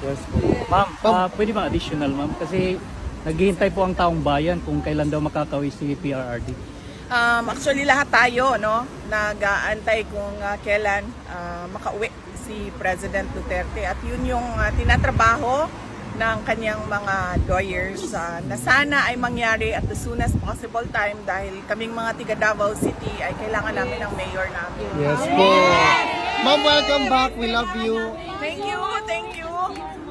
Yes po. Ma'am, pwede ba additional ma'am? Kasi naghihintay po ang taong bayan kung kailan daw makakauwi si PRRD. Actually lahat tayo nag-aantay kung kailan makauwi si President Duterte at yun yung tinatrabaho ng kanyang mga lawyers na sana ay mangyari at the soonest possible time dahil kaming mga tiga Davao City ay kailangan namin ng mayor namin. Yes po. Ma'am, welcome back. We love you. Thank you, thank you.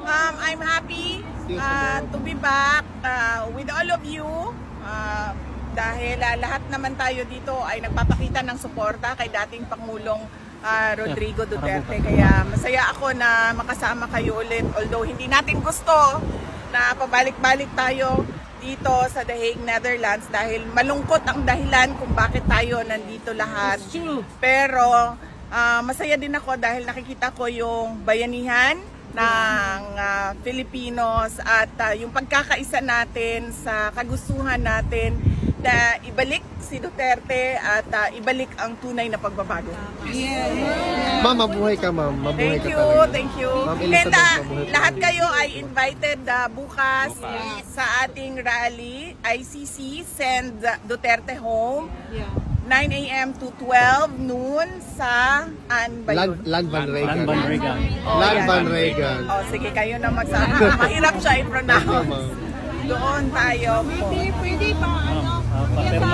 I'm happy to be back with all of you dahil lahat naman tayo dito ay nagpapakita ng suporta kay dating Pangulong Rodrigo Duterte. Kaya masaya ako na makasama kayo ulit. Although hindi natin gusto na pabalik-balik tayo dito sa The Hague, Netherlands dahil malungkot ang dahilan kung bakit tayo nandito lahat. Pero masaya din ako dahil nakikita ko yung bayanihan ng Filipinos at yung pagkakaisa natin sa kagustuhan natin na ibalik si Duterte at ibalik ang tunay na pagbabago. Ma'am, mabuhay ka ma'am. Mabuhay Thank ka you, talaga. thank you. Ma'am And Elizabeth, mabuhay lahat ka. kayo ay invited bukas sa ating rally, ICC, Send Duterte Home, 9 a.m. to 12 noon sa Land Van Regan. Land Van Regan. Land Van Regan. Sige, kayo na magsabi. Mahirap siya i-pronounce. Ma'am. Doon tayo po. Pwede pa, ano? Pero